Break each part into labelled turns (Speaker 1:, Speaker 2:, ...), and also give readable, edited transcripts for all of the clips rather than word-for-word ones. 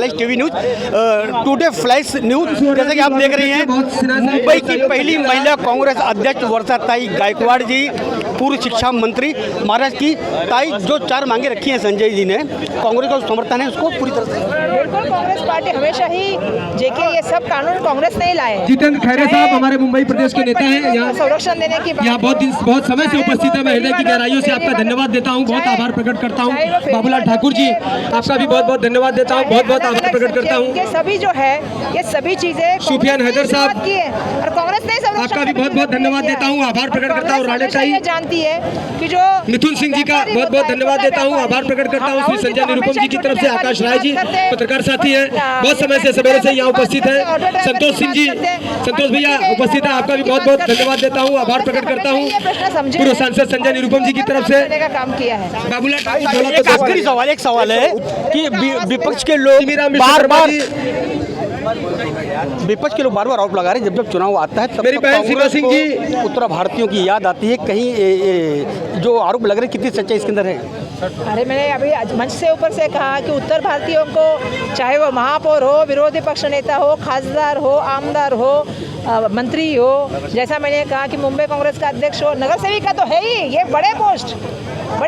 Speaker 1: Flash TV news, today flash news. जैसे कि आप देख रही हैं, मुंबई की पहली महिला कांग्रेस अध्यक्ष वर्षाताई गायकवाड़ जी, पूर्व शिक्षा मंत्री महाराष्ट्र की ताई, जो 4 मांगे रखी हैं संजय जी ने, कांग्रेस का समर्थन है उसको पूरी तरह से।
Speaker 2: बिल्कुल, कांग्रेस पार्टी हमेशा ही जेके ये सब कानून कांग्रेस नहीं लाए हैं।
Speaker 3: जितेंद्र खैरे साहब हमारे मुंबई प्रदेश के नेता हैं, यहाँ
Speaker 2: संरक्षण देने की
Speaker 3: यहाँ बहुत समय से उपस्थित है। मैं हृदय की गहराइयों से आपका धन्यवाद देता हूँ, बहुत आभार प्रकट करता हूँ। बाबूलाल ठाकुर जी, आपका भी बहुत बहुत धन्यवाद देता हूँ, बहुत बहुत आभार प्रकट करता हूँ।
Speaker 2: ये सभी जो है, ये सभी चीजें
Speaker 3: सुफियान हैदर साहब
Speaker 2: की है और कांग्रेस ने
Speaker 3: आपका भी बहुत बहुत धन्यवाद देता हूँ, आभार प्रकट करता हूँ। राणेशाही
Speaker 2: जानती है कि जो
Speaker 3: मिथुन सिंह जी का बहुत बहुत धन्यवाद देता हूँ, आभार प्रकट करता हूँ। श्री संजय निरुपम जी की तरफ से आकाश राय जी पत्रकार साथी हैं, बहुत समय से सवेरे से यहाँ उपस्थित है। संतोष सिंह जी, संतोष भैया उपस्थित है, आपका भी बहुत बहुत धन्यवाद देता हूँ, आभार प्रकट करता हूँ। पूर्व सांसद संजय निरुपम जी की तरफ से
Speaker 2: काम किया है।
Speaker 3: बाबूलाल
Speaker 1: एक आखिरी सवाल, एक सवाल है कि विपक्ष के लोग विपक्ष के लोग बार बार आरोप लगा रहे हैं, जब चुनाव आता है तब
Speaker 3: मेरी बहन शिवा सिंह जी,
Speaker 1: उत्तर भारतीयों की याद आती है। कहीं जो आरोप लग रहे हैं, कितनी सच्चाई इसके अंदर है?
Speaker 2: अरे मैंने अभी मंच से ऊपर से कहा कि उत्तर भारतीयों को, चाहे वो महापौर हो, विरोधी पक्ष नेता हो, खासदार हो, आमदार हो, मंत्री हो, जैसा मैंने कहा कि मुंबई कांग्रेस का अध्यक्ष हो, नगर सेविका तो है ही, ये बड़े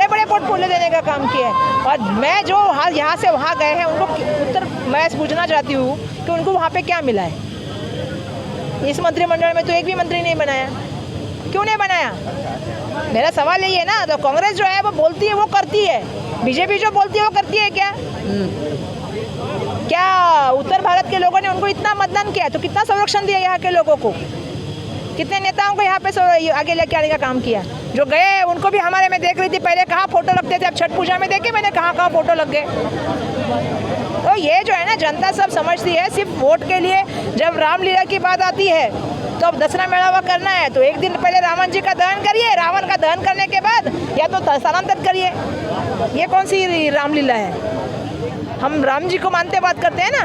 Speaker 2: बड़े पोर्टफोलियो देने का काम किया है। और मैं जो यहाँ से वहाँ गए हैं उनको मैं पूछना चाहती हूँ कि उनको वहाँ पे क्या मिला है। इस मंत्रिमंडल में तो एक भी मंत्री नहीं बनाया, क्यों नहीं बनाया? मेरा सवाल यही है ना। तो कांग्रेस जो है वो बोलती है वो करती है, बीजेपी जो बोलती है वो करती है क्या? क्या उत्तर भारत के लोगों ने उनको इतना मतदान किया तो कितना संरक्षण दिया यहाँ के लोगों को? कितने नेताओं को यहाँ पे आगे लेके आने का काम किया? जो गए उनको भी हमारे में देख रही थी, पहले कहाँ फोटो लगते थे, अब छठ पूजा में देखे मैंने कहाँ फोटो लग गए। तो ये जो है ना, जनता सब समझती है सिर्फ वोट के लिए। जब रामलीला की बात आती है तो अब दसरा मेड़ावा करना है तो एक दिन पहले रावण जी का दहन करिए, रावण का दहन करने के बाद या तो स्थानांतरित करिए। ये कौन सी रामलीला है? हम राम जी को मानते बात करते हैं ना।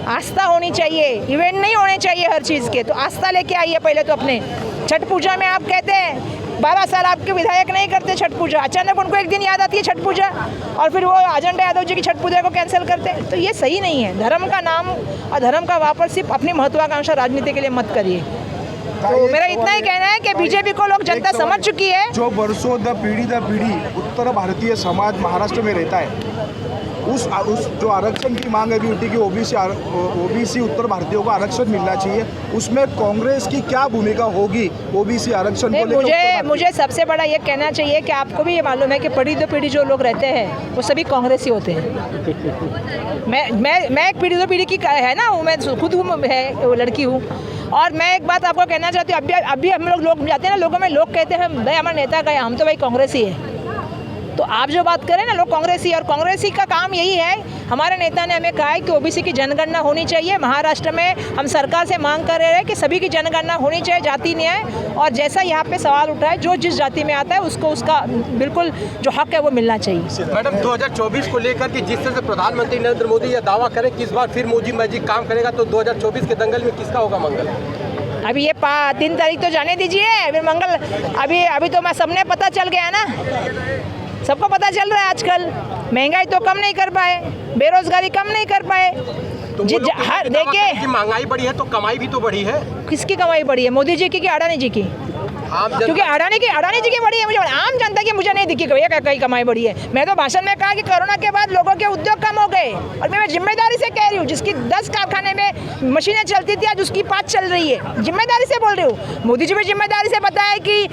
Speaker 2: आस्था होनी चाहिए, इवेंट नहीं होने चाहिए हर चीज़ के। तो आस्था लेके आइए पहले तो अपने। छठ पूजा में आप कहते हैं 12 साल आपके विधायक नहीं करते छठ पूजा, अचानक उनको एक दिन याद आती है छठ पूजा और फिर वो अजंता यादव जी की छठ पूजा को कैंसिल करते हैं। तो ये सही नहीं है। धर्म का नाम और धर्म का वापस सिर्फ अपनी महत्वाकांक्षा राजनीति के लिए मत करिए। तो मेरा इतना ही कहना है कि बीजेपी को लोग जनता समझ चुकी है।
Speaker 4: जो बरसों दर पीढ़ी उत्तर भारतीय समाज महाराष्ट्र में रहता है, उस जो आरक्षण की मांग अभी उठी कि ओबीसी उत्तर भारतीयों को आरक्षण मिलना चाहिए, उसमें कांग्रेस की क्या भूमिका होगी ओबीसी आरक्षण को लेकर?
Speaker 2: मुझे सबसे बड़ा ये कहना चाहिए कि आपको भी ये मालूम है कि पीढ़ी जो लोग रहते हैं वो सभी कांग्रेसी होते हैं। मैं एक पीढ़ी की है ना, मैं खुद वो लड़की हूँ। और मैं एक बात आपको कहना चाहती हूँ, अभी हम लोग जाते हैं ना, लोगों में लोग कहते हैं भाई हमारा नेता गया, हम तो भाई कांग्रेसी है। तो आप जो बात करें ना, लोग कांग्रेसी, और कांग्रेसी का काम यही है। हमारे नेता ने हमें कहा है कि ओबीसी की जनगणना होनी चाहिए। महाराष्ट्र में हम सरकार से मांग कर रहे हैं कि सभी की जनगणना होनी चाहिए, जाति न्याय। और जैसा यहाँ पे सवाल उठा है, जो जिस जाति में आता है उसको उसका बिल्कुल जो हक है वो मिलना चाहिए।
Speaker 5: मैडम, 2024 को लेकर के जिस तरह से प्रधानमंत्री नरेंद्र मोदी यह दावा करें कि इस बार फिर मोदी मैजिक काम करेगा, तो 2024 के दंगल में किसका होगा मंगल?
Speaker 2: अभी ये 3 तारीख तो जाने दीजिए, फिर मंगल। अभी तो मैं सबने पता चल गया ना, सबको पता चल रहा है। आजकल महंगाई तो कम नहीं कर पाए, बेरोजगारी कम नहीं कर पाए।
Speaker 5: तो देखिए, महंगाई बढ़ी है तो कमाई भी तो बढ़ी है।
Speaker 2: किसकी कमाई बढ़ी है? मोदी जी की कि अडानी जी की? क्योंकि अडानी जी की बढ़ी है, मुझे आम जनता की मुझे नहीं दिखी कहीं कमाई बढ़ी है। मैं तो भाषण में कहा कि कोरोना के बाद लोगों के उद्योग कम हो गए, और मैं जिम्मेदारी से कह रही हूँ। जिसकी 10 कारखाने में मशीनें चलती थी, आज उसकी 5 चल रही है। जिम्मेदारी से बोल रही हूँ। मोदी जी भी जिम्मेदारी से बताया कि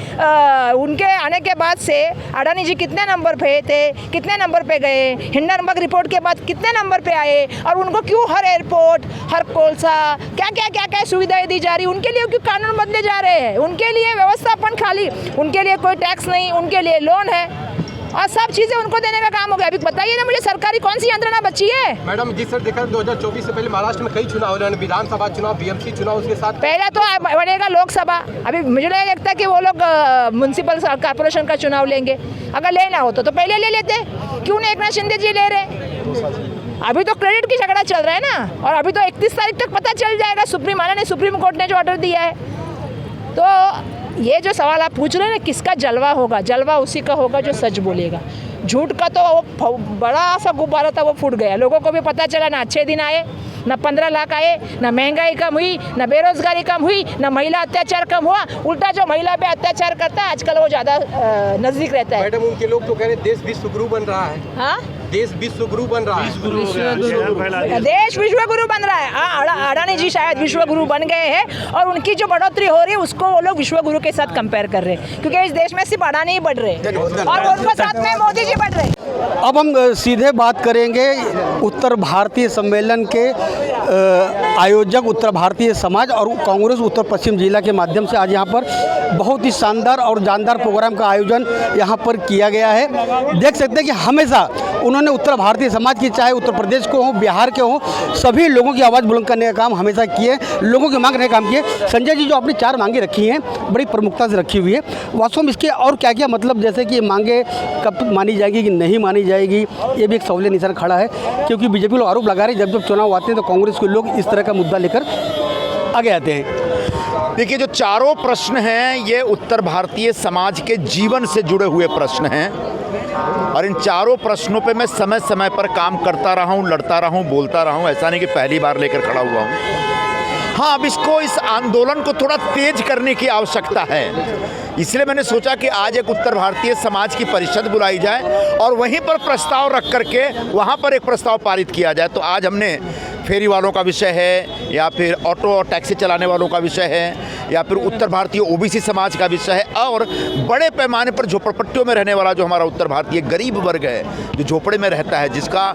Speaker 2: उनके आने के बाद से अडानी जी कितने नंबर पे थे, कितने नंबर पे गए, हिंडनबर्ग रिपोर्ट के बाद कितने नंबर पे आए, और उनको क्यों हर एयरपोर्ट, हर कोलसा, क्या सुविधाएं दी जा रही, उनके लिए क्यों कानून बदले जा रहे हैं, उनके लिए व्यवस्थापन खाली, उनके लिए कोई टैक्स नहीं, उनके लिए लोन है, और सब चीजें उनको देने का काम हो गया। अभी बताइए ना मुझे, सरकारी कौन सी यंत्रणा बची है?
Speaker 5: मैडम, जिस तरह देखा 2024 से पहले महाराष्ट्र में कई चुनाव हो रहे हैं, विधानसभा चुनाव, बीएमसी चुनाव, उसके साथ
Speaker 2: पहले तो बनेगा लोकसभा। अभी मुझे नहीं लगता कि वो लोग म्युनिसिपल कॉर्पोरेशन का चुनाव लेंगे। अगर लेना हो तो पहले ले लेते, क्यों नहीं एकनाथ शिंदे जी ले रहे? अभी तो क्रेडिट की झगड़ा चल रहा है ना, और अभी तो 31 तारीख तक पता चल जाएगा। सुप्रीम कोर्ट ने जो ऑर्डर दिया है। तो ये जो सवाल आप पूछ रहे हैं ना, किसका जलवा होगा, जलवा उसी का होगा जो सच बोलेगा। झूठ का तो वो बड़ा सा गुब्बारा था, वो फूट गया। लोगों को भी पता चला, ना अच्छे दिन आए, ना 15 लाख आए, ना महंगाई कम हुई, ना बेरोजगारी कम हुई, ना महिला अत्याचार कम हुआ। उल्टा जो महिला पे अत्याचार करता है आजकल वो ज़्यादा नज़दीक रहता है।
Speaker 5: मैडम, उनके लोग तो कह रहे हैं देश विश्व गुरु बन रहा है।
Speaker 2: हाँ,
Speaker 5: देश विश्व गुरु बन रहा है।
Speaker 2: देश विश्व गुरु बन रहा है। हाँ, अडानी जी शायद विश्व गुरु बन गए हैं और उनकी जो बढ़ोतरी हो रही है उसको वो लोग विश्व गुरु के साथ कंपेयर कर रहे हैं, क्योंकि इस देश में सिर्फ अडानी ही बढ़ रहे हैं और उनके साथ में मोदी जी बढ़ रहे हैं।
Speaker 1: अब हम सीधे बात करेंगे उत्तर भारतीय सम्मेलन के आयोजक उत्तर भारतीय समाज और कांग्रेस उत्तर पश्चिम जिला के माध्यम से आज यहाँ पर बहुत ही शानदार और जानदार प्रोग्राम का आयोजन यहाँ पर किया गया है। देख सकते हैं कि हमेशा उन्होंने उत्तर भारतीय समाज की, चाहे उत्तर प्रदेश को हो, बिहार के हो, सभी लोगों की आवाज़ बुलंद करने का काम हमेशा किए, लोगों की मांग रखने का काम किए। संजय जी, जो आपने 4 मांगे रखी हैं, बड़ी प्रमुखता से रखी हुई है, वास्तव में इसके और क्या क्या मतलब, जैसे कि मांगे कब मानी जाएगी कि नहीं मानी जाएगी, ये भी एक सवाल निशान खड़ा है, क्योंकि बीजेपी लोग आरोप लगा रहे हैं जब चुनाव आते हैं तो कांग्रेस के लोग इस तरह का मुद्दा लेकर आगे आते हैं।
Speaker 6: देखिए, जो चारों प्रश्न हैं ये उत्तर भारतीय समाज के जीवन से जुड़े हुए प्रश्न हैं और इन चारों प्रश्नों पे मैं समय समय पर काम करता रहा हूँ, लड़ता रहा हूँ, बोलता रहा हूँ। ऐसा नहीं कि पहली बार लेकर खड़ा हुआ हूँ। हाँ, अब इस आंदोलन को थोड़ा तेज करने की आवश्यकता है, इसलिए मैंने सोचा कि आज एक उत्तर भारतीय समाज की परिषद बुलाई जाए और वहीं पर प्रस्ताव रख करके वहाँ पर एक प्रस्ताव पारित किया जाए। तो आज हमने फेरी वालों का विषय है, या फिर ऑटो और टैक्सी चलाने वालों का विषय है, या फिर उत्तर भारतीय ओबीसी समाज का विषय है, और बड़े पैमाने पर झोपड़पट्टियों में रहने वाला जो हमारा उत्तर भारतीय गरीब वर्ग है, जो झोपड़े में रहता है, जिसका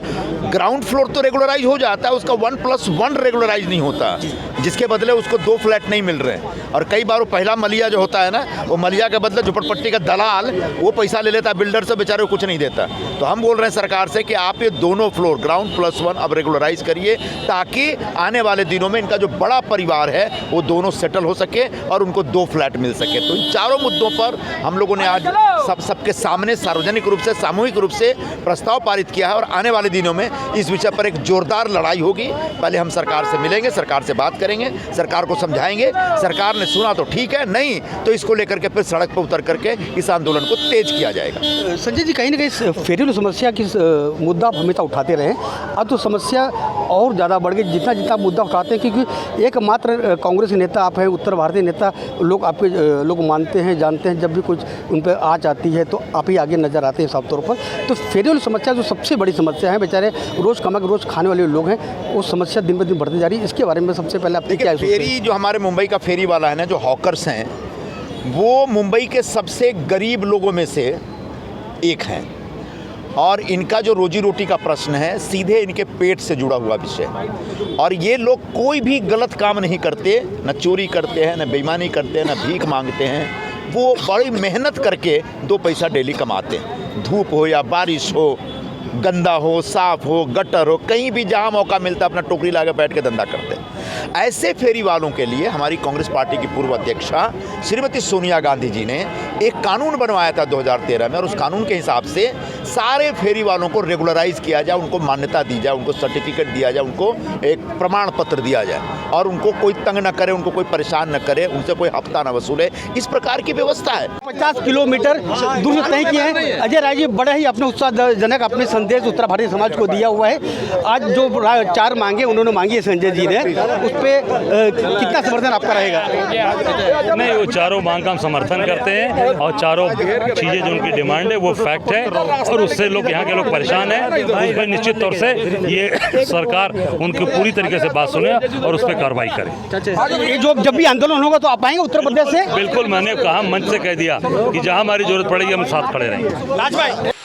Speaker 6: ग्राउंड फ्लोर तो रेगुलराइज हो जाता है, उसका 1+1 रेगुलराइज नहीं होता, जिसके बदले उसको 2 फ्लैट नहीं मिल रहे। और कई बार वो पहला मलिया जो होता है ना, वो मलिया के बदले झोपड़पट्टी का दलाल वो पैसा ले लेता है, बिल्डर से बेचारे को कुछ नहीं देता। तो हम बोल रहे हैं सरकार से कि आप ये दोनों फ्लोर ग्राउंड +1 अब रेगुलराइज करिए, ताकि आने वाले दिनों में इनका जो बड़ा परिवार है वो दोनों सेटल हो सके और उनको 2 फ्लैट मिल सके। तो इन चारों मुद्दों पर हम लोगों ने आज सबके सामने सार्वजनिक रूप से, सामूहिक रूप से प्रस्ताव पारित किया है और आने वाले दिनों में इस विषय पर एक जोरदार लड़ाई होगी। पहले हम सरकार से मिलेंगे, सरकार से बात करेंगे, सरकार को समझाएंगे, सरकार ने सुना तो ठीक है, नहीं तो इसको लेकर के फिर सड़क पर उतर करके इस आंदोलन को तेज किया जाएगा।
Speaker 1: संजय जी, कहीं ना कहीं फेरी समस्या की मुद्दा आप हमेशा उठाते रहे, अब तो समस्या और ज़्यादा बढ़ गई जितना जितना मुद्दा उठाते हैं, क्योंकि एकमात्र कांग्रेस नेता आप हैं, उत्तर भारतीय नेता लोग आपके लोग मानते हैं, जानते हैं, जब भी कुछ उन पर आँच आती है तो आप ही आगे नज़र आते हैं साफ तौर पर। तो फेरी समस्या जो सबसे बड़ी समस्या है, बेचारे रोज़ कमा के रोज़ खाने वाले लोग हैं, वो समस्या दिन ब दिन बढ़ती जा रही है। इसके बारे में सबसे पहले आपने क्या
Speaker 6: फेरी, जो हमारे मुंबई का फेरी वाला है ना, जो हॉकर्स हैं, वो मुंबई के सबसे गरीब लोगों में से एक हैं और इनका जो रोजी रोटी का प्रश्न है सीधे इनके पेट से जुड़ा हुआ विषय। और ये लोग कोई भी गलत काम नहीं करते, न चोरी करते हैं, न बेईमानी करते हैं, न भीख मांगते हैं। वो बड़ी मेहनत करके 2 पैसा डेली कमाते हैं। धूप हो या बारिश हो, गंदा हो, साफ हो, गटर हो, कहीं भी जहाँ मौका मिलता है अपना टोकरी लाकर बैठ के धंधा करते हैं। ऐसे फेरी वालों के लिए हमारी कांग्रेस पार्टी की पूर्व अध्यक्षा श्रीमती सोनिया गांधी जी ने एक कानून बनवाया था 2013 में, और उस कानून के हिसाब से सारे फेरी वालों को रेगुलराइज किया जाए, उनको मान्यता दी जाए, उनको सर्टिफिकेट दिया जाए, उनको एक प्रमाण पत्र दिया जाए और उनको कोई तंग न करे, उनको कोई परेशान न करे, उनसे कोई हफ्ता न वसूले। इस प्रकार की व्यवस्था है।
Speaker 1: 50 किलोमीटर दूर से तय किए हैं। अजय राय जी बड़ा ही अपने उत्साहजनक अपने संदेश उत्तर भारतीय समाज को दिया हुआ है। आज जो 4 मांगे उन्होंने मांगी है संजय जी ने, उस पर कितना समर्थन आपका रहेगा?
Speaker 7: नहीं, वो चारों मांग का हम समर्थन करते हैं और चारों चीज़ें जो उनकी डिमांड है वो फैक्ट है और उससे लोग यहाँ के लोग परेशान हैं। उस पर निश्चित तौर से ये सरकार उनकी पूरी तरीके से बात सुने और उस पर कार्रवाई करे।
Speaker 1: ये जो जब भी आंदोलन होगा तो आप आएंगे उत्तर प्रदेश से?
Speaker 7: बिल्कुल, मैंने कहा, मंच से कह दिया कि जहाँ हमारी जरूरत पड़ेगी हम साथ खड़े रहेंगे।